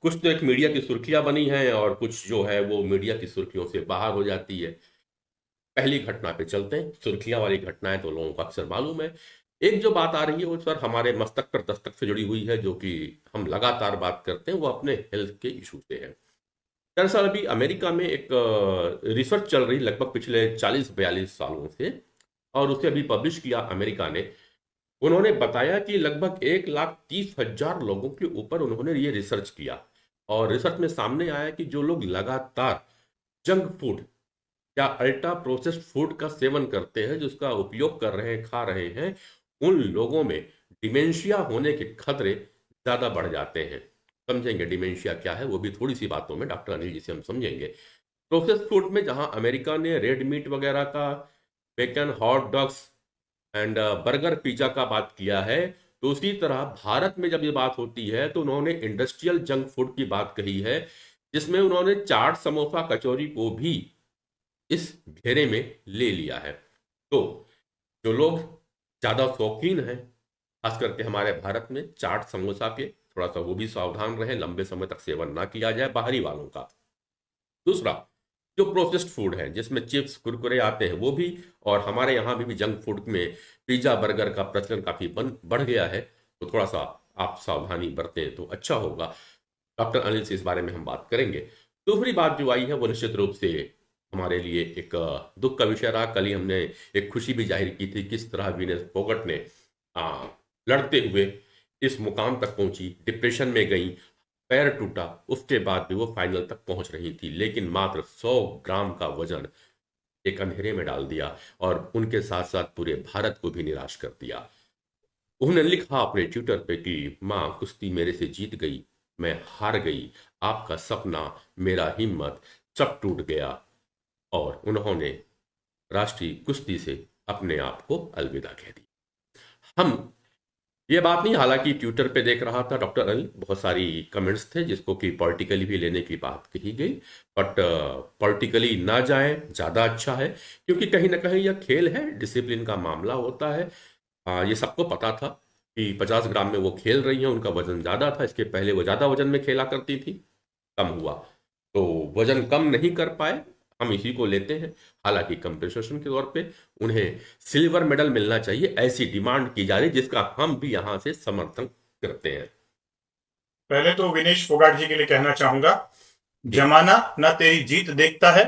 कुछ तो एक मीडिया की सुर्खियां बनी हैं और कुछ जो है वो मीडिया की सुर्खियों से बाहर हो जाती है। पहली घटना पे चलते हैं। सुर्खियां वाली घटनाएं तो लोगों को अक्सर मालूम है। एक जो बात आ रही है वो सर हमारे मस्तक पर दस्तक से जुड़ी हुई है, जो कि हम लगातार बात करते हैं, वो अपने हेल्थ के इशू से है। दरअसल अभी अमेरिका में एक रिसर्च चल रही लगभग पिछले 40-42 सालों से, और उसे अभी पब्लिश किया अमेरिका ने। उन्होंने बताया कि लगभग 1,30,000 लोगों के ऊपर उन्होंने ये रिसर्च किया, और रिसर्च में सामने आया कि जो लोग लगातार जंक फूड या अल्ट्रा प्रोसेस्ड फूड का सेवन करते हैं, जिसका उपयोग कर रहे हैं, खा रहे हैं, उन लोगों में डिमेंशिया होने के खतरे ज्यादा बढ़ जाते हैं। समझेंगे डिमेंशिया क्या है, वो भी थोड़ी सी बातों में डॉक्टर अनिल जी से हम समझेंगे। प्रोसेस्ड फूड में जहां अमेरिका ने रेड मीट वगैरह का, bacon, hot dogs and burger, pizza का बात किया है, तो उसी तरह भारत में जब ये बात होती है तो उन्होंने इंडस्ट्रियल जंक फूड की बात कही है, जिसमें उन्होंने चाट, समोसा, कचौरी को भी इस घेरे में ले लिया है। तो जो लोग ज्यादा शौकीन हैं, खास करके हमारे भारत में चाट समोसा के, थोड़ा सा वो भी सावधान रहें, लंबे समय तक सेवन ना किया जाए बाहरी वालों का। दूसरा, जो प्रोसेस्ड फूड है जिसमें चिप्स, कुरकुरे आते हैं, वो भी, और हमारे यहाँ भी जंक फूड में पिज्जा, बर्गर का प्रचलन काफी बढ़ गया है। तो थोड़ा सा आप सावधानी बरतें तो अच्छा होगा। डॉक्टर अनिल से इस बारे में हम बात करेंगे। दूसरी बात जो आई है वो निश्चित रूप से हमारे लिए एक दुख का विषय रहा। कल ही हमने एक खुशी भी जाहिर की थी, किस तरह वीनस फोगट ने लड़ते हुए इस मुकाम तक पहुंची, डिप्रेशन में गई, पैर टूटा, उसके बाद भी वो फाइनल तक पहुंच रही थी, लेकिन मात्र 100 ग्राम का वजन एक अंधेरे में डाल दिया और उनके साथ साथ पूरे भारत को भी निराश कर दिया। उन्होंने लिखा अपने ट्विटर पे कि माँ कुश्ती मेरे से जीत गई, मैं हार गई, आपका सपना, मेरा हिम्मत, सब टूट गया। और उन्होंने राष्ट्रीय कुश्ती से अपने आप को अलविदा कह दी। हम ये बात नहीं, हालांकि ट्विटर पे देख रहा था डॉक्टर अनिल, बहुत सारी कमेंट्स थे जिसको कि पॉलिटिकली भी लेने की बात कही गई, बट पॉलिटिकली ना जाए ज़्यादा अच्छा है, क्योंकि कहीं ना कहीं यह खेल है, डिसिप्लिन का मामला होता है। ये सबको पता था कि 50 ग्राम में वो खेल रही हैं, उनका वजन ज़्यादा था, इसके पहले वो ज़्यादा वजन में खेला करती थी, कम हुआ, तो वजन कम नहीं कर पाए, हम इसी को लेते हैं। हालांकि कंपेंसेशन के तौर पे उन्हें सिल्वर मेडल मिलना चाहिए, ऐसी डिमांड की जा रही, जिसका हम भी यहां से समर्थन करते हैं। पहले तो विनेश फोगाट जी के लिए कहना चाहूंगा, जी। जमाना ना तेरी जीत देखता है,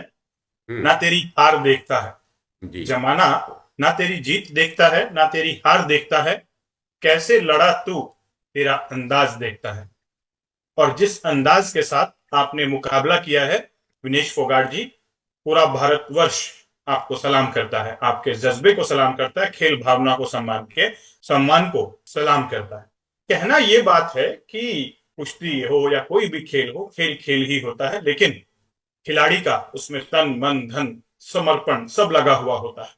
हम्म। ना तेरी हार देखता है। जी। जमाना ना तेरी जीत देखता है, ना तेरी हार देखता है। कैसे लड़ा तू, तेरा अंदाज देखता है। और जिस अंदाज के साथ आपने मुकाबला किया है विनेश फोगाट जी, पूरा भारतवर्ष आपको सलाम करता है, आपके जज्बे को सलाम करता है, खेल भावना को सम्मान को सलाम करता है। कहना यह बात है कि कुश्ती हो या कोई भी खेल हो, खेल खेल ही होता है, लेकिन खिलाड़ी का उसमें तन मन धन समर्पण सब लगा हुआ होता है।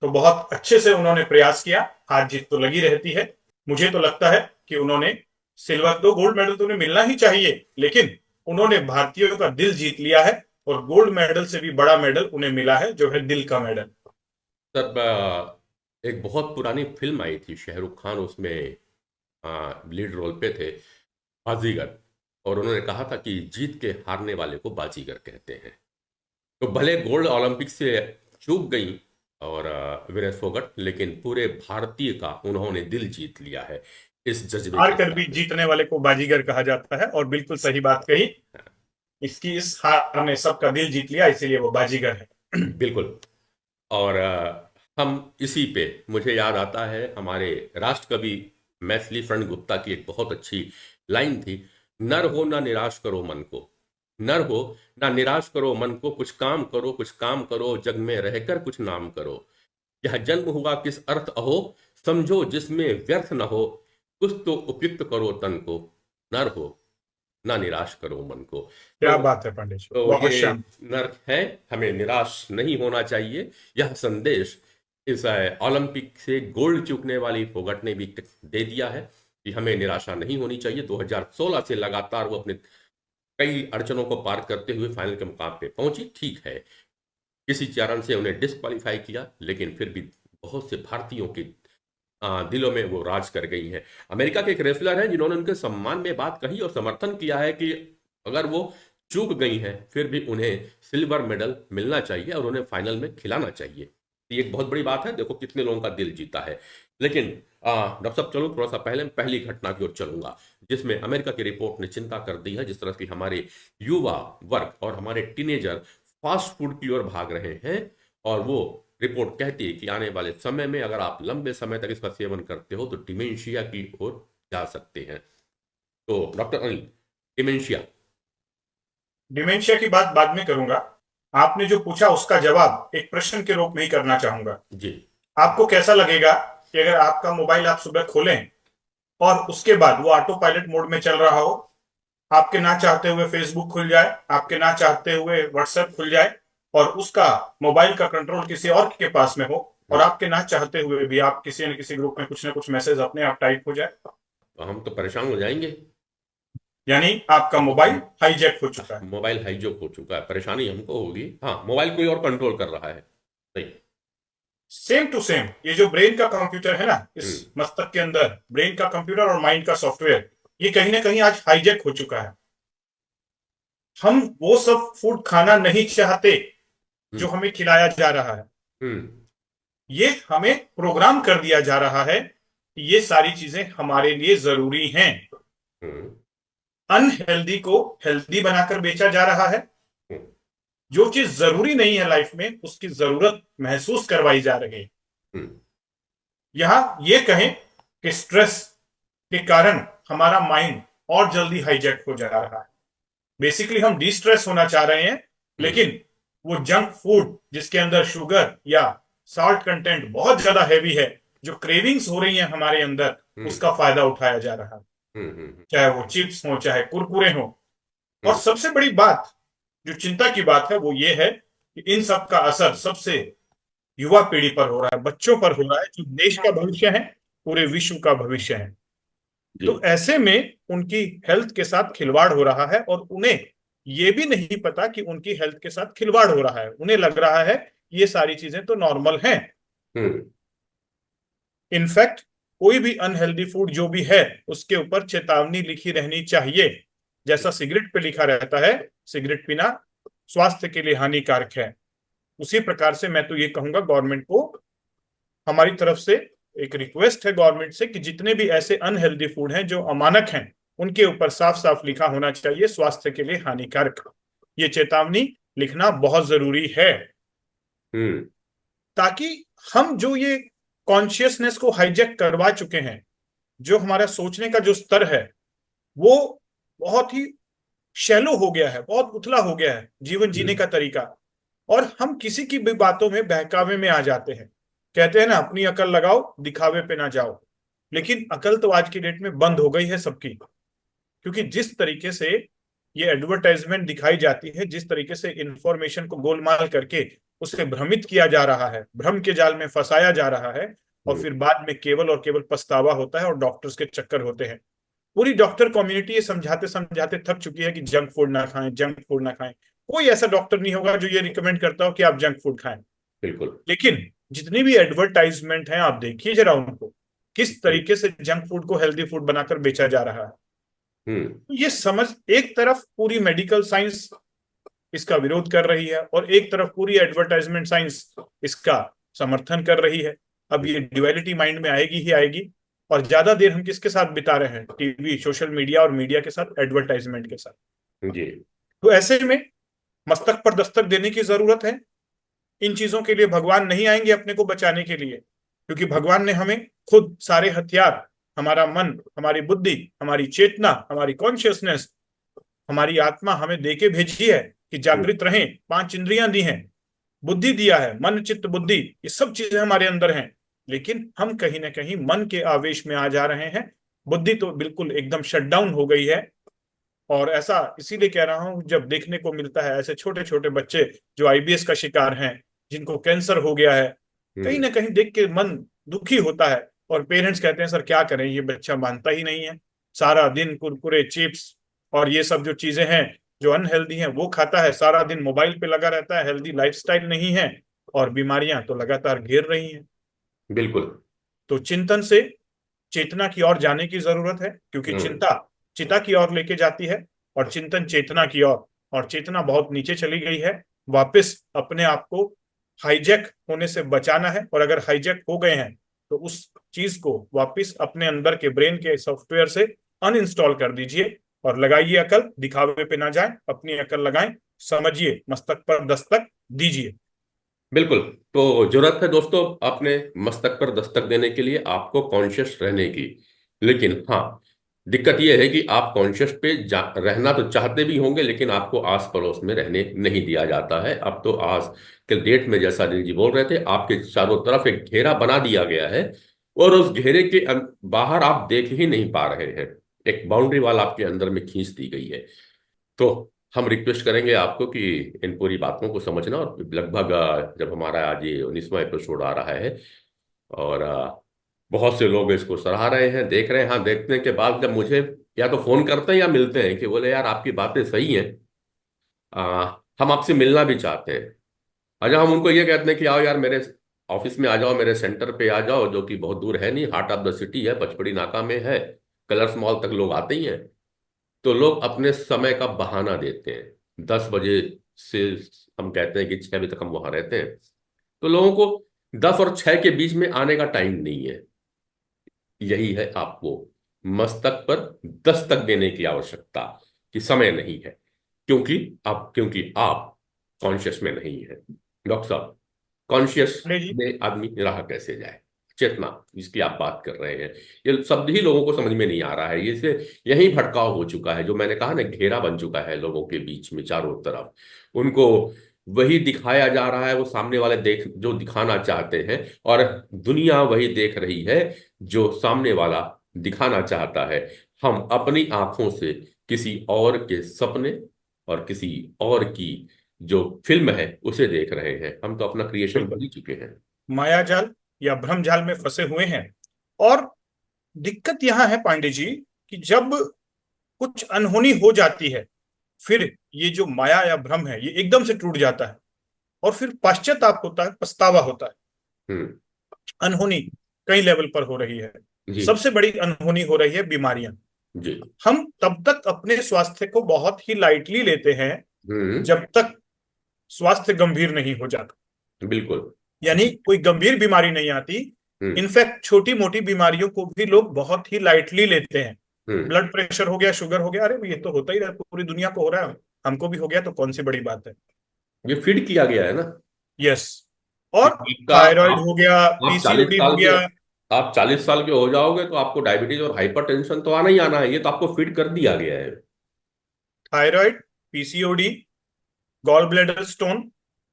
तो बहुत अच्छे से उन्होंने प्रयास किया। हार जीत तो लगी रहती है। मुझे तो लगता है कि उन्होंने सिल्वर, तो गोल्ड मेडल तो उन्हें मिलना ही चाहिए, लेकिन उन्होंने भारतीयों का दिल जीत लिया है। और गोल्ड मेडल से भी बड़ा मेडल उन्हें मिला है, जो है दिल का मेडल। तब एक बहुत पुरानी फिल्म आई थी, शाहरुख खान उसमें लीड रोल पे थे, बाजीगर, और उन्होंने कहा था कि जीत के हारने वाले को बाजीगर कहते हैं। तो भले गोल्ड ओलंपिक से चूक गई और विनेश फोगट, लेकिन पूरे भारतीय का उन्होंने दिल जीत लिया है इस जज्बे हार के कर भी साथ में। जीतने वाले को बाजीगर कहा जाता है, और बिल्कुल सही बात कही। इसकी इस हार ने सबका दिल जीत लिया, इसीलिए वो बाजीगर है। बिल्कुल। और हम इसी पे, मुझे याद आता है हमारे राष्ट्र कवि मैथिली फर्न गुप्ता की एक बहुत अच्छी लाइन थी, नर हो ना निराश करो मन को, नर हो ना निराश करो मन को, कुछ काम करो, कुछ काम करो, जग में रहकर कुछ नाम करो, यह जन्म हुआ किस अर्थ अहो, समझो जिसमें व्यर्थ न हो, कुछ तो उपयुक्त करो तन को, नर हो ना निराश करो मन को। क्या तो बात है पंडित जी, तो बहुत ये शान। नर्क है, हमें निराश नहीं होना चाहिए। यह संदेश इस ओलंपिक से गोल्ड चूकने वाली फोगट ने भी दे दिया है कि हमें निराशा नहीं होनी चाहिए। 2016 से लगातार वो अपने कई अड़चनों को पार करते हुए फाइनल के मुकाम पे पहुंची, ठीक है, किसी कारण से उन्हें डिस्क्वालीफाई किया, लेकिन फिर भी बहुत से भारतीयों की दिलों में वो राज कर गई हैं। अमेरिका के एक रेसलर हैं जिन्होंने उनके सम्मान में बात कही और समर्थन किया है कि अगर वो चूक गई हैं फिर भी उन्हें सिल्वर मेडल मिलना चाहिए और उन्हें फाइनल में खिलाना चाहिए। ये एक बहुत बड़ी बात है, देखो कितने लोगों का दिल जीता है। लेकिन डॉक्टर साहब चलो थोड़ा सा पहले पहली घटना की ओर चलूंगा, जिसमें अमेरिका की रिपोर्ट ने चिंता कर दी है, जिस तरह की हमारे युवा वर्ग और हमारे टीनेजर फास्ट फूड की ओर भाग रहे हैं। और वो रिपोर्ट कहती है कि आने वाले समय में अगर आप लंबे समय तक इसका सेवन करते हो तो डिमेंशिया की ओर जा सकते हैं। तो डॉक्टर अनिल, डिमेंशिया। डिमेंशिया की बात बाद में करूंगा। आपने जो पूछा उसका जवाब एक प्रश्न के रूप में ही करना चाहूंगा। जी। आपको कैसा लगेगा कि अगर आपका मोबाइल आप सुबह खोलें और उसके बाद वो ऑटो पायलट मोड में चल रहा हो, आपके ना चाहते हुए फेसबुक खुल जाए, आपके ना चाहते हुए व्हाट्सएप खुल जाए और उसका मोबाइल का कंट्रोल किसी और के पास में हो, और आपके ना चाहते हुए भी आप किसी न किसी ग्रुप में कुछ ना कुछ मैसेज अपने आप टाइप हो जाए, तो हम तो परेशान हो जाएंगे। यानी आपका मोबाइल हाईजैक हो चुका है। मोबाइल हाईजैक हो चुका है, परेशानी हमको होगी। हाँ, मोबाइल कोई और कंट्रोल कर रहा है। सही। सेम टू सेम ये जो ब्रेन का कंप्यूटर है ना, इस हम्म। मस्तिष्क के अंदर ब्रेन का कंप्यूटर और माइंड का सॉफ्टवेयर, ये कहीं ना कहीं आज हाईजैक हो चुका है। हम वो सब फूड खाना नहीं चाहते जो हम्म। हमें खिलाया जा रहा है। हम्म। ये हमें प्रोग्राम कर दिया जा रहा है कि ये सारी चीजें हमारे लिए जरूरी हैं। हम्म। अनहेल्दी को हेल्दी बनाकर बेचा जा रहा है। हम्म। जो चीज जरूरी नहीं है लाइफ में, उसकी जरूरत महसूस करवाई जा रही है। हम्म। यहां ये कहें कि स्ट्रेस के कारण हमारा माइंड और जल्दी हाईजैक हो जा रहा है। बेसिकली हम डिस्ट्रेस होना चाह रहे हैं, हम्म। लेकिन वो जंक फूड जिसके अंदर शुगर या सॉल्ट कंटेंट बहुत ज्यादा हैवी है, जो क्रेविंग्स हो रही हैं हमारे अंदर, हम्म। उसका फायदा उठाया जा रहा है। हम्म। हम्म। चाहे वो चिप्स हो, चाहे कुरकुरे हो। और हम्म। सबसे बड़ी बात, जो चिंता की बात है, वो ये है कि इन सब का असर सबसे युवा पीढ़ी पर हो रहा है, बच्चों पर हो रहा है, जो देश का भविष्य है, पूरे विश्व का भविष्य है। जी। तो ऐसे में उनकी हेल्थ के साथ खिलवाड़ हो रहा है, और उन्हें ये भी नहीं पता कि उनकी हेल्थ के साथ खिलवाड़ हो रहा है। उन्हें लग रहा है ये सारी चीजें तो नॉर्मल हैं। हम्म। इनफैक्ट कोई भी अनहेल्दी फूड जो भी है, उसके ऊपर चेतावनी लिखी रहनी चाहिए। जैसा सिगरेट पे लिखा रहता है, सिगरेट पीना स्वास्थ्य के लिए हानिकारक है, उसी प्रकार से मैं तो ये कहूंगा गवर्नमेंट को, हमारी तरफ से एक रिक्वेस्ट है गवर्नमेंट से कि जितने भी ऐसे अनहेल्दी फूड हैं जो अमानक हैं, उनके ऊपर साफ साफ लिखा होना चाहिए स्वास्थ्य के लिए हानिकारक। ये चेतावनी लिखना बहुत जरूरी है, हम्म। ताकि हम जो ये कॉन्शियसनेस को हाईजैक करवा चुके हैं, जो हमारा सोचने का जो स्तर है, वो बहुत ही शैलो हो गया है, बहुत उथला हो गया है जीवन जीने हम्म। का तरीका। और हम किसी की भी बातों में बहकावे में आ जाते हैं। कहते हैं ना, अपनी अकल लगाओ, दिखावे पे ना जाओ। लेकिन अकल तो आज की डेट में बंद हो गई है सबकी, क्योंकि जिस तरीके से ये एडवर्टाइजमेंट दिखाई जाती है, जिस तरीके से इंफॉर्मेशन को गोलमाल करके उसे भ्रमित किया जा रहा है, भ्रम के जाल में फंसाया जा रहा है, और हम्म। फिर बाद में केवल और केवल पछतावा होता है और डॉक्टर्स के चक्कर होते हैं। पूरी डॉक्टर कम्युनिटी ये समझाते समझाते थक चुकी है कि जंक फूड ना खाएं, जंक फूड ना खाएं। कोई ऐसा डॉक्टर नहीं होगा जो ये रिकमेंड करता हो कि आप जंक फूड खाएं। बिल्कुल। लेकिन जितनी भी एडवर्टाइजमेंट है, आप देखिए जरा उनको, किस हम्म। तरीके से जंक फूड को हेल्दी फूड बनाकर बेचा जा रहा है। हम्म। तो ये समझ, एक तरफ पूरी मेडिकल साइंस इसका विरोध कर रही है और एक तरफ पूरी एडवर्टाइजमेंट साइंस इसका समर्थन कर रही है। अब ये ड्युअलिटी माइंड में आएगी ही आएगी। और ज्यादा देर हम किसके साथ बिता रहे हैं? टीवी, सोशल मीडिया और मीडिया के साथ, एडवर्टाइजमेंट के साथ। जी। तो ऐसे में मस्तक पर दस्तक देने की जरूरत है। इन चीजों के लिए भगवान नहीं आएंगे अपने को बचाने के लिए, क्योंकि भगवान ने हमें खुद सारे हथियार, हमारा मन, हमारी बुद्धि, हमारी चेतना, हमारी कॉन्शियसनेस, हमारी आत्मा हमें देके भेजी है कि हम्म। जागृत रहें। 5 इंद्रियां दी हैं, बुद्धि दिया है, मन चित्त बुद्धि, ये सब चीजें हमारे अंदर हैं। लेकिन हम कहीं ना कहीं मन के आवेश में आ जा रहे हैं। बुद्धि तो बिल्कुल एकदम शट डाउन हो गई है। और ऐसा इसीलिए कह रहा हूं, जब देखने को मिलता है ऐसे छोटे छोटे बच्चे जो आईबीएस का शिकार हैं, जिनको कैंसर हो गया है, कहीं हम्म। ना कहीं देख के मन दुखी होता है। और पेरेंट्स कहते हैं सर क्या करें, ये बच्चा मानता ही नहीं है, सारा दिन कुरकुरे, चिप्स और ये सब जो चीजें हैं जो अनहेल्दी हैं वो खाता है, सारा दिन मोबाइल पे लगा रहता है, हेल्दी लाइफस्टाइल नहीं है, और बीमारियां तो लगातार घेर रही हैं। बिल्कुल। तो चिंतन से चेतना की ओर जाने की जरूरत है, क्योंकि चिंता चिता की ओर लेके जाती है और चिंतन चेतना की ओर, और चेतना बहुत नीचे चली गई है। वापस अपने आप को हाईजैक होने से बचाना है, और अगर हाईजैक हो गए हैं तो उस चीज को वापस अपने अंदर के ब्रेन के सॉफ्टवेयर से अनइंस्टॉल कर दीजिए और लगाइए अकल, दिखावे पे ना जाए, अपनी अकल लगाएं, समझिए, मस्तक पर दस्तक दीजिए। बिल्कुल। तो जरूरत है दोस्तों अपने मस्तक पर दस्तक देने के लिए आपको कॉन्शियस रहने की। लेकिन हाँ, दिक्कत यह है कि आप कॉन्शियस पे रहना तो चाहते भी होंगे, लेकिन आपको आस पड़ोस में रहने नहीं दिया जाता है। अब तो आज के डेट में, जैसा अनिल जी बोल रहे थे, आपके चारों तरफ एक घेरा बना दिया गया है, और उस घेरे के बाहर आप देख ही नहीं पा रहे हैं। एक बाउंड्री वाल आपके अंदर में खींच दी गई है। तो हम रिक्वेस्ट करेंगे आपको कि इन पूरी बातों को समझना, और लगभग जब हमारा आज ये 19वां एपिसोड आ रहा है, और बहुत से लोग इसको सराह रहे हैं, देख रहे हैं। हाँ, देखने के बाद जब मुझे या तो फोन करते हैं या मिलते हैं कि बोले यार आपकी बातें सही हैं, हम आपसे मिलना भी चाहते हैं। अच्छा, हम उनको ये कहते हैं कि आओ यार मेरे ऑफिस में आ जाओ, मेरे सेंटर पे आ जाओ, जो कि बहुत दूर है नहीं, हार्ट ऑफ द सिटी है, पचपड़ी नाका में है, कलर्स मॉल तक लोग आते ही हैं। तो लोग अपने समय का बहाना देते हैं। 10 बजे से हम कहते हैं कि 6 बजे तक हम वहां रहते हैं, तो लोगों को 10 और 6 के बीच में आने का टाइम नहीं है। यही है आपको मस्तक पर दस्तक देने की आवश्यकता, कि समय नहीं है, क्योंकि आप कॉन्शियस में नहीं है। डॉक्टर साहब, कॉन्शियस पांडे जी, में आदमी रहा कैसे जाए? चेतना जिसकी आप बात कर रहे हैं, ये शब्द ही लोगों को समझ में नहीं आ रहा है। ये से यही भटकाव हो चुका है, जो मैंने कहा ना, घेरा बन चुका है लोगों के बीच में चारों तरफ। उनको वही दिखाया जा रहा है, वो सामने वाले देख जो दिखाना चाहते हैं, और दुनिया वही देख रही है जो सामने वाला दिखाना चाहता है। हम अपनी आंखों से किसी और के सपने और किसी और की जो फिल्म है उसे देख रहे हैं। हम तो अपना क्रिएशन भूल बिल्कुल ही चुके हैं। मायाजाल या भ्रम जाल में फंसे हुए हैं। और दिक्कत यहां है पांडे जी, कि जब कुछ अनहोनी हो जाती है, फिर ये जो माया या भ्रम है ये एकदम से टूट जाता है, और फिर पश्चाताप होता है, पछतावा होता है। हम्म। अनहोनी कई लेवल पर हो रही है। जी। सबसे बड़ी अनहोनी हो रही है बीमारियां। जी। हम तब तक अपने स्वास्थ्य को बहुत ही लाइटली लेते हैं हम्म। जब तक स्वास्थ्य गंभीर नहीं हो जाता, बिल्कुल। यानी कोई गंभीर बीमारी नहीं आती। हम्म। इनफैक्ट छोटी मोटी बीमारियों को भी लोग बहुत ही लाइटली लेते हैं। हम्म। ब्लड प्रेशर हो गया, शुगर हो गया, अरे ये तो होता ही रहा, पूरी दुनिया को हो रहा है, हमको भी हो गया तो कौन सी बड़ी बात है। ये फीड किया गया है ना, यस। कि और आपका थायराइड आप हो गया, आप 40 पीसीओडी हो साल के गया। आप 40 साल के हो जाओगे तो आपको डायबिटीज और हाइपरटेंशन तो आना ही आना है। ये तो आपको फीड कर दिया गया है। Thyroid, PCOD, gall bladder stone, hmm.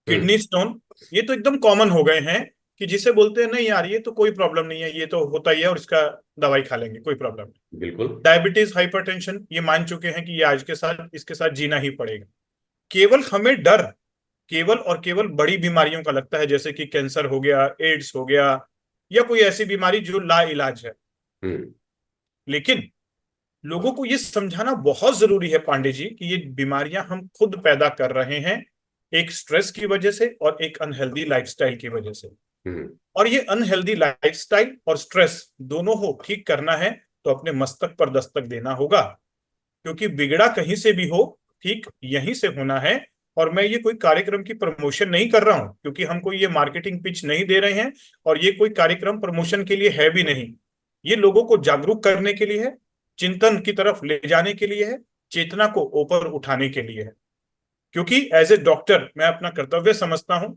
Kidney stone, ये तो एकदम कॉमन हो गए हैं, कि जिसे बोलते हैं नहीं यार ये तो कोई प्रॉब्लम नहीं है, ये तो होता ही है और इसका दवाई खा लेंगे, कोई प्रॉब्लम नहीं। बिल्कुल। डायबिटीज, हाइपरटेंशन, ये मान चुके हैं कि ये आज के साथ इसके साथ जीना ही पड़ेगा। केवल हमें डर केवल और केवल बड़ी बीमारियों का लगता है, जैसे कि कैंसर हो गया, एड्स हो गया, या कोई ऐसी बीमारी जो ला इलाज है। हम्म। लेकिन लोगों को ये समझाना बहुत जरूरी है पांडे जी, कि ये बीमारियां हम खुद पैदा कर रहे हैं, एक स्ट्रेस की वजह से और एक अनहेल्दी लाइफस्टाइल की वजह से। हम्म। और ये अनहेल्दी लाइफस्टाइल और स्ट्रेस दोनों हो ठीक करना है तो अपने मस्तक पर दस्तक देना होगा, क्योंकि बिगड़ा कहीं से भी हो, ठीक यहीं से होना है। और मैं ये कोई कार्यक्रम की प्रमोशन नहीं कर रहा हूं, क्योंकि हम कोई ये मार्केटिंग पिच नहीं दे रहे हैं, और ये कोई कार्यक्रम प्रमोशन के लिए है भी नहीं। ये लोगों को जागरूक करने के लिए है, चिंतन की तरफ ले जाने के लिए है, चेतना को ऊपर उठाने के लिए है। क्योंकि एज ए डॉक्टर मैं अपना कर्तव्य समझता हूं,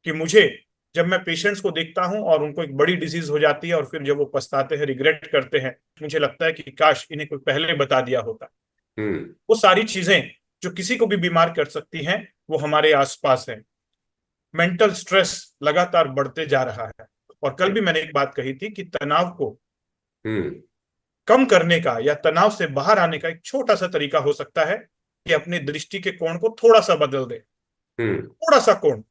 कि मुझे जब मैं पेशेंट्स को देखता हूं और उनको एक बड़ी डिजीज हो जाती है और फिर जब वो पछताते हैं, रिग्रेट करते हैं, मुझे लगता है कि काश इन्हें कोई पहले बता दिया होता। हम्म। वो सारी चीजें जो किसी को भी बीमार कर सकती हैं वो हमारे आसपास है। मेंटल स्ट्रेस लगातार बढ़ते जा रहा है। और कल भी मैंने एक बात कही थी कि तनाव को हम्म। कम करने का या तनाव से बाहर आने का एक छोटा सा तरीका हो सकता है कि अपने दृष्टि के कोण को थोड़ा सा बदल दे। हम्म। थोड़ा सा कोण,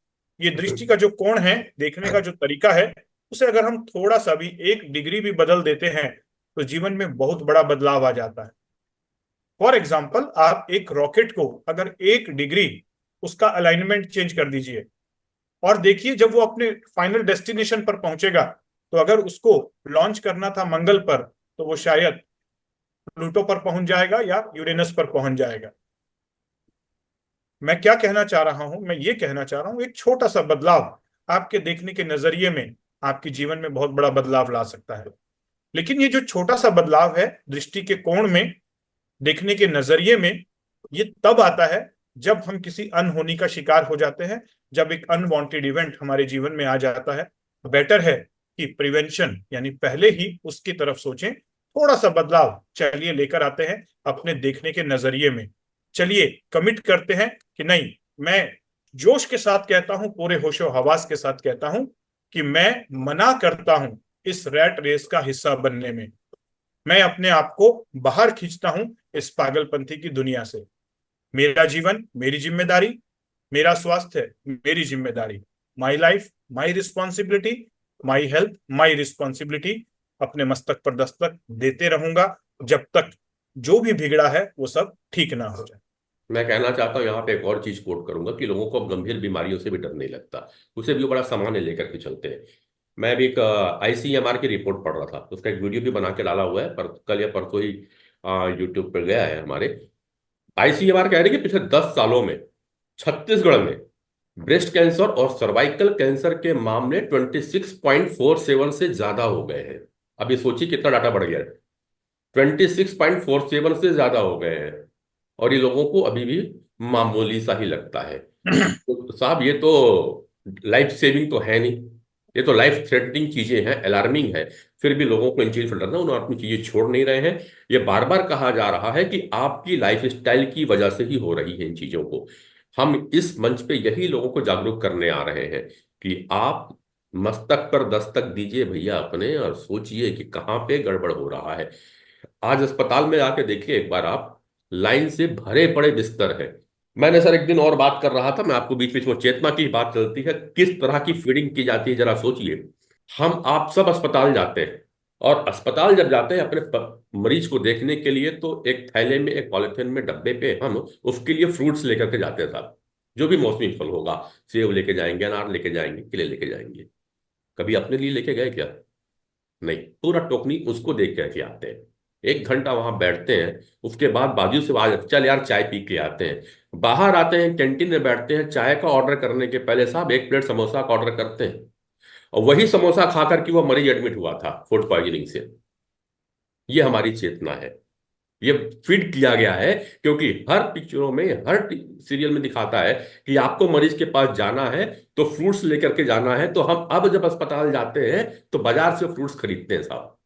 ये दृष्टि का जो कोण है, देखने का जो तरीका है, उसे अगर हम थोड़ा सा भी 1 डिग्री भी बदल देते हैं तो जीवन में बहुत बड़ा बदलाव आ जाता है। फॉर एग्जाम्पल, आप एक रॉकेट को अगर 1 डिग्री उसका अलाइनमेंट चेंज कर दीजिए, और देखिए जब वो अपने फाइनल डेस्टिनेशन पर पहुंचेगा तो अगर उसको लॉन्च करना था मंगल पर, तो वो शायद प्लूटो पर पहुंच जाएगा या यूरेनस पर पहुंच जाएगा। मैं क्या कहना चाह रहा हूं, मैं ये कहना चाह रहा हूं एक छोटा सा बदलाव आपके देखने के नजरिए में आपके जीवन में बहुत बड़ा बदलाव ला सकता है। लेकिन ये जो छोटा सा बदलाव है दृष्टि के कोण में, देखने के नजरिए में, ये तब आता है जब हम किसी अनहोनी का शिकार हो जाते हैं, जब एक अनवांटेड इवेंट हमारे जीवन में आ जाता है। बेटर है कि प्रिवेंशन यानी पहले ही उसकी तरफ सोचें। थोड़ा सा बदलाव चलिए लेकर आते हैं अपने देखने के नजरिए में। चलिए कमिट करते हैं कि नहीं, मैं जोश के साथ कहता हूं, पूरे होशो हवास के साथ कहता हूं कि मैं मना करता हूं इस रैट रेस का हिस्सा बनने में। मैं अपने आप को बाहर खींचता हूं इस पागलपंथी की दुनिया से। मेरा जीवन मेरी जिम्मेदारी, मेरा स्वास्थ्य मेरी जिम्मेदारी। My life my responsibility, my health my responsibility. अपने मस्तक पर दस्तक देते रहूंगा जब तक जो भी बिगड़ा है वो सब ठीक ना हो जाए। मैं कहना चाहता हूँ यहाँ पे एक और चीज कोट करूंगा कि लोगों को अब गंभीर बीमारियों से भी डर नहीं लगता, उसे भी वो बड़ा सामान्य लेकर के चलते हैं। मैं भी एक आईसीएमआर की रिपोर्ट पढ़ रहा था, उसका एक वीडियो भी बना के डाला हुआ है, पर कल या परसों ही यूट्यूब पर गया है हमारे। आईसीएमआर कह रही है कि पिछले 10 सालों में छत्तीसगढ़ में ब्रेस्ट कैंसर और सर्वाइकल कैंसर के मामले 26.47 से ज्यादा हो गए हैं। अब ये सोचिए कितना डाटा बढ़ गया है, 26.47 से ज्यादा हो गए हैं। और ये लोगों को अभी भी मामूली सा ही लगता है। तो साहब ये तो लाइफ सेविंग तो है नहीं, ये तो लाइफ थ्रेटनिंग चीजें हैं, अलार्मिंग है। फिर भी लोगों को इन चीजों से डरना, उन्होंने अपनी चीजें छोड़ नहीं रहे हैं। ये बार बार कहा जा रहा है कि आपकी लाइफ स्टाइल की वजह से ही हो रही है इन चीजों को। हम इस मंच पे यही लोगों को जागरूक करने आ रहे हैं कि आप मस्तक पर दस्तक दीजिए भैया अपने, और सोचिए कि कहाँ पे गड़बड़ हो रहा है। आज अस्पताल में आके देखिए एक बार आप, लाइन से भरे पड़े बिस्तर है। मैंने सर एक दिन और बात कर रहा था, मैं आपको बीच बीच में चेतना की बात चलती है, किस तरह की फीडिंग की जाती है जरा सोचिए। हम आप सब अस्पताल जाते हैं, और अस्पताल जब जाते हैं अपने मरीज को देखने के लिए, तो एक थैले में, एक पॉलिथीन में, डब्बे पे हम उसके लिए फ्रूट्स लेकर के जाते हैं साहब। जो भी मौसमी फल होगा, सेब लेके जाएंगे, अनार लेके जाएंगे, केले लेके जाएंगे। कभी अपने लिए लेके गए क्या? नहीं, पूरा टोकनी उसको देख के आते हैं। 1 घंटा वहां बैठते हैं, उसके बाद बाजू से आवाज, चल यार चाय पी के आते हैं। बाहर आते हैं, कैंटीन में बैठते हैं, चाय का ऑर्डर करने के पहले साहब 1 प्लेट समोसा का ऑर्डर करते हैं। और वही समोसा खाकर के वो मरीज एडमिट हुआ था फूड पॉइजनिंग से। ये हमारी चेतना है, ये फीड किया गया है। क्योंकि हर पिक्चरों में, हर सीरियल में दिखाता है कि आपको मरीज के पास जाना है तो फ्रूट्स लेकर के जाना है। तो हम अब जब अस्पताल जाते हैं तो बाजार से फ्रूट्स खरीदते हैं साहब,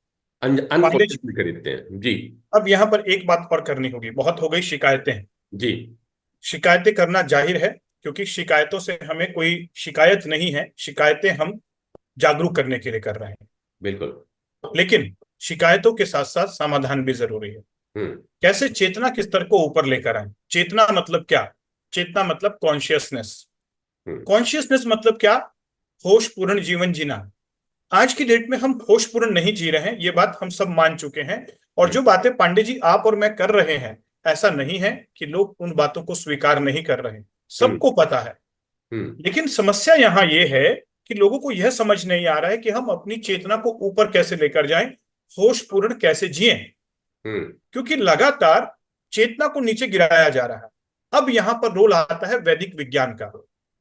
पांडे जी, अनफॉर्चुनेटली खरीदते हैं जी। अब यहाँ पर एक बात और करनी होगी। बहुत हो गई शिकायतें। जी शिकायतें करना जाहिर है, क्योंकि शिकायतों से हमें कोई शिकायत नहीं है, शिकायतें हम जागरूक करने के लिए कर रहे हैं। बिल्कुल। लेकिन शिकायतों के साथ साथ समाधान भी जरूरी है। हम्म। कैसे चेतना के स्तर को ऊपर लेकर आए? चेतना मतलब क्या? चेतना मतलब कॉन्शियसनेस। हम्म। कॉन्शियसनेस मतलब क्या? होशपूर्ण जीवन जीना। आज की डेट में हम होशपूर्ण नहीं जी रहे हैं, ये बात हम सब मान चुके हैं। और हम्म। जो बातें पांडे जी आप और मैं कर रहे हैं, ऐसा नहीं है कि लोग उन बातों को स्वीकार नहीं कर रहे, हम्म। सबको पता है। हम्म। लेकिन समस्या यहाँ ये है कि लोगों को यह समझ नहीं आ रहा है कि हम अपनी चेतना को ऊपर कैसे लेकर जाएं, होशपूर्ण कैसे जिएं। हम्म। क्योंकि लगातार चेतना को नीचे गिराया जा रहा है। अब यहां पर रोल आता है वैदिक विज्ञान का।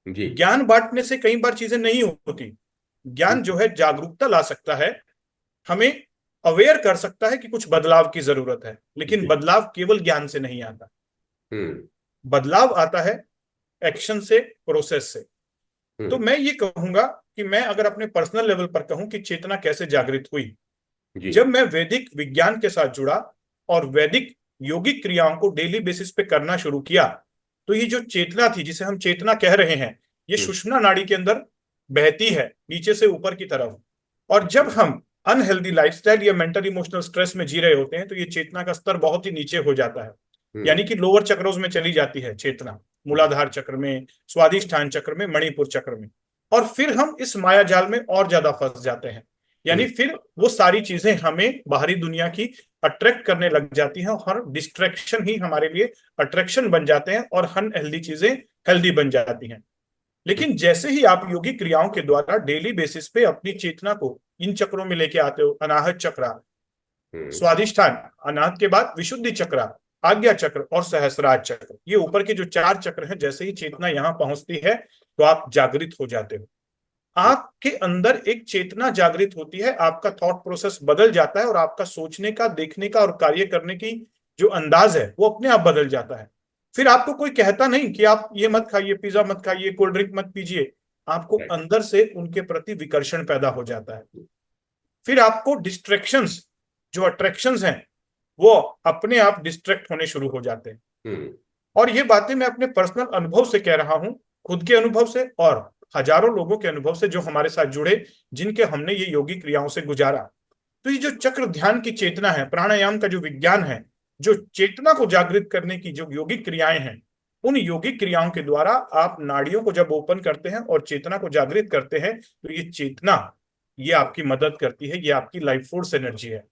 जी। ज्ञान बांटने से कई बार चीजें नहीं होती। ज्ञान हम्म। जो है जागरूकता ला सकता है, हमें अवेयर कर सकता है कि कुछ बदलाव की जरूरत है। लेकिन जी। बदलाव केवल ज्ञान से नहीं आता। हम्म। बदलाव आता है एक्शन से, प्रोसेस से। तो हम्म। मैं ये कहूंगा कि मैं अगर अपने पर्सनल लेवल पर कहूं कि चेतना कैसे जागृत हुई, जी। जब मैं वैदिक विज्ञान के साथ जुड़ा और वैदिक योगिक क्रियाओं को डेली बेसिस पे करना शुरू किया, तो ये जो चेतना थी, जिसे हम चेतना कह रहे हैं, ये हम्म। सुषुम्ना नाड़ी के अंदर बहती है नीचे से ऊपर की तरफ। और जब हम अनहेल्दी लाइफस्टाइल या मेंटल इमोशनल स्ट्रेस में जी रहे होते हैं, तो ये चेतना का स्तर बहुत ही नीचे हो जाता है। हम्म। यानी कि लोअर चक्रों में चली जाती है चेतना, मूलाधार चक्र में, स्वादिष्ठान चक्र में, मणिपुर चक्र में। और फिर हम इस माया जाल में और ज्यादा फंस जाते हैं। यानी हम्म। फिर वो सारी चीजें हमें बाहरी दुनिया की अट्रैक्ट करने लग जाती हैं, और हर डिस्ट्रैक्शन ही हमारे लिए अट्रैक्शन बन जाते हैं, और अनहेल्दी चीजें हेल्दी बन जाती हैं। लेकिन जैसे ही आप योगिक क्रियाओं के द्वारा डेली बेसिस पे अपनी चेतना को इन चक्रों में लेके आते हो, अनाहत चक्र, हम्म। स्वादिष्ठान, अनाहत के बाद विशुद्धि चक्र, आज्ञा चक्र और सहस्रार चक्र, ये ऊपर के जो 4 चक्र हैं, जैसे ही चेतना यहां पहुंचती है तो आप जागृत हो जाते हो। आपके अंदर एक चेतना जागृत होती है, आपका थॉट प्रोसेस बदल जाता है और आपका सोचने का, देखने का और कार्य करने की जो अंदाज है वो अपने आप बदल जाता है। फिर आपको कोई कहता नहीं कि आप ये मत खाइए, पिज्जा मत खाइए, कोल्ड ड्रिंक मत पीजिए, आपको अंदर से उनके प्रति विकर्षण पैदा हो जाता है। फिर आपको डिस्ट्रैक्शंस, जो अट्रैक्शंस हैं, वो अपने आप डिस्ट्रैक्ट होने शुरू हो जाते हैं। हम्म। और ये बातें मैं अपने पर्सनल अनुभव से कह रहा हूं, खुद के अनुभव से और हजारों लोगों के अनुभव से जो हमारे साथ जुड़े, जिनके हमने ये योगी क्रियाओं से गुजारा। तो ये जो चक्र ध्यान की चेतना है, प्राणायाम का जो विज्ञान है, जो चेतना को जागृत करने की जो योगिक क्रियाएं हैं, उन योगिक क्रियाओं के द्वारा आप नाड़ियों को जब ओपन करते हैं और चेतना को जागृत करते हैं, तो ये चेतना, ये आपकी मदद करती है, ये आपकी लाइफ फोर्स एनर्जी है।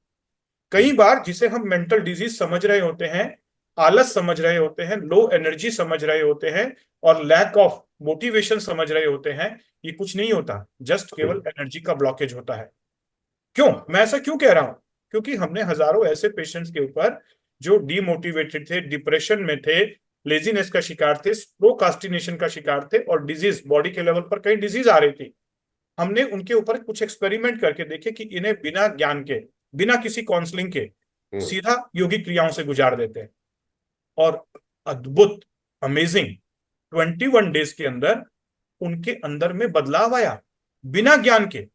कई बार जिसे हम मेंटल डिजीज समझ रहे होते हैं, आलस समझ रहे होते हैं, लो एनर्जी समझ रहे होते हैं और लैक ऑफ मोटिवेशन समझ रहे होते हैं, ये कुछ नहीं होता, जस्ट केवल एनर्जी का ब्लॉकेज होता है। क्यों मैं ऐसा क्यों कह रहा हूं? क्योंकि हमने हजारों ऐसे पेशेंट्स के ऊपर जो डीमोटिवेटेड थे, डिप्रेशन में थे, लेजीनेस का शिकार थे, प्रोकास्टिनेशन का शिकार थे और डिजीज, बॉडी के लेवल पर कई डिजीज आ रही थी, हमने उनके ऊपर कुछ एक्सपेरिमेंट करके देखे कि इन्हें बिना ज्ञान के, बिना किसी काउंसलिंग के सीधा योगिक क्रियाओं से गुजार देते हैं और अद्भुत, अमेजिंग 21 डेज के अंदर उनके अंदर में बदलाव आया बिना ज्ञान के।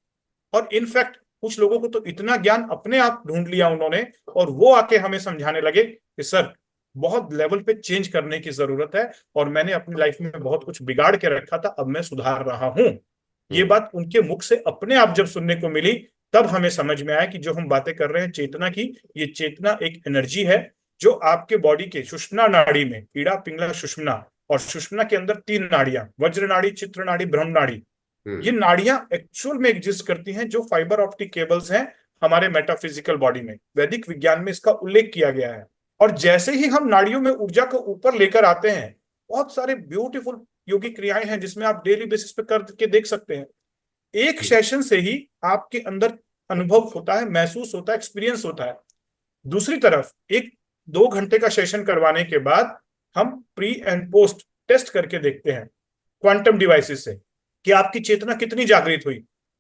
और इनफैक्ट कुछ लोगों को तो इतना ज्ञान अपने आप ढूंढ लिया उन्होंने और वो आके हमें समझाने लगे कि सर बहुत लेवल पे चेंज करने की जरूरत है और मैंने अपनी लाइफ में बहुत कुछ बिगाड़ के रखा था, अब मैं सुधार रहा हूं। ये बात उनके मुख से अपने आप जब सुनने को मिली, तब हमें समझ में आया कि जो हम बातें कर रहे हैं चेतना की, ये चेतना एक एनर्जी है जो आपके बॉडी के सुषुम्ना नाड़ी में, ईड़ा पिंगला सुषुम्ना, और सुषुम्ना के अंदर 3 नाड़ियां, वज्र नाड़ी, चित्र नाड़ी, ब्रह्म नाड़ी, ये नाड़ियां एक्चुअल में एग्जिस्ट करती हैं, जो फाइबर ऑप्टिक केबल्स हैं हमारे मेटाफिजिकल बॉडी में। वैदिक विज्ञान में इसका उल्लेख किया गया है। और जैसे ही हम नाड़ियों में ऊर्जा को ऊपर लेकर आते हैं, बहुत सारे ब्यूटीफुल योगिक क्रियाएं हैं जिसमें आप डेली बेसिस पे करके देख सकते हैं। एक सेशन से ही आपके अंदर अनुभव होता है, महसूस होता है, एक्सपीरियंस होता है। दूसरी तरफ एक 2 घंटे का सेशन करवाने के बाद हम प्री एंड पोस्ट टेस्ट करके देखते हैं क्वांटम डिवाइसेस से कि आपकी चेतना कितनी जागृत हुई,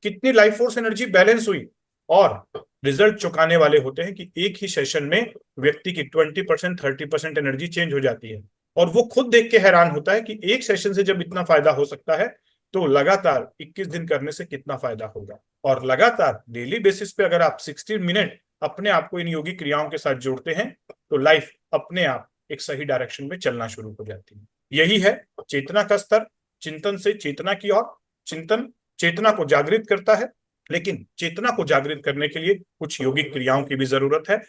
कितनी लाइफ फोर्स एनर्जी बैलेंस हुई। और रिजल्ट चौंकाने वाले होते हैं कि एक ही सेशन में व्यक्ति की 20%, 30% एनर्जी चेंज हो जाती है। और वो खुद देख के हैरान होता है कि एक सेशन से जब इतना फायदा हो सकता है, तो लगातार 21 दिन करने से कितना फायदा होगा। और लगातार डेली बेसिस पे अगर आप 16 मिनट अपने आप को इन योगी क्रियाओं के साथ जोड़ते हैं, तो लाइफ अपने आप एक सही डायरेक्शन में चलना शुरू हो जाती है। यही है चेतना का स्तर, चिंतन से चेतना की ओर। चिंतन चेतना को जागृत करता है, लेकिन चेतना को जागृत करने के लिए कुछ योगिक क्रियाओं की भी जरूरत है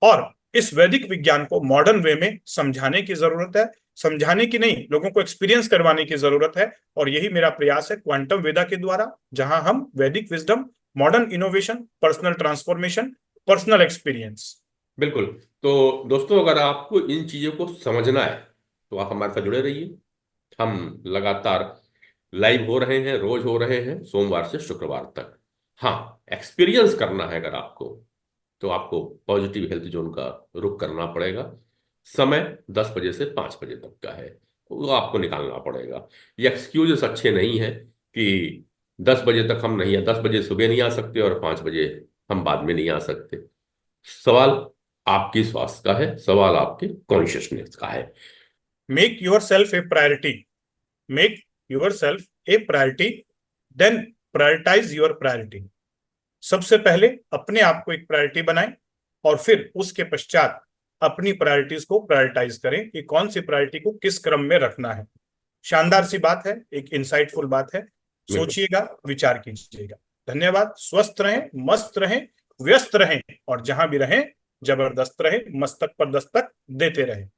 और इस वैदिक विज्ञान को मॉडर्न वे में समझाने की जरूरत है। समझाने की नहीं, लोगों को एक्सपीरियंस करवाने की जरूरत है। और यही मेरा प्रयास है क्वांटम वेदा के द्वारा, जहां हम वैदिक wisdom, modern innovation, personal transformation, personal experience. बिल्कुल। तो दोस्तों, अगर आपको इन चीज़ों को समझना है तो आप हमारे साथ जुड़े रहिए। हम लगातार लाइव हो रहे हैं, रोज हो रहे हैं, सोमवार से शुक्रवार तक। हाँ, एक्सपीरियंस करना है अगर आपको, तो आपको पॉजिटिव हेल्थ जोन का रुख करना पड़ेगा। समय 10 बजे से 5 बजे तक का है, वो आपको निकालना पड़ेगा। ये एक्सक्यूजेस अच्छे नहीं है कि 10 बजे तक हम नहीं, 10 बजे सुबह नहीं आ सकते और 5 बजे हम बाद में नहीं आ सकते। सवाल आपकी स्वास्थ्य का है, सवाल आपके कॉन्शियसनेस का है। Make yourself a priority, make yourself a priority, then prioritise your priority. सबसे पहले अपने आप को एक प्रायोरिटी बनाएं और फिर उसके पश्चात अपनी प्रायोरिटीज को प्रायोरिटाइज करें कि कौन सी प्रायोरिटी को किस क्रम में रखना है। शानदार सी बात है, एक इंसाइटफुल बात है। सोचिएगा, विचार कीजिएगा। धन्यवाद। स्वस्थ रहें, मस्त रहें, व्यस्त रहें और जहां भी रहें जबरदस्त रहें, मस्तक पर दस्तक देते रहें।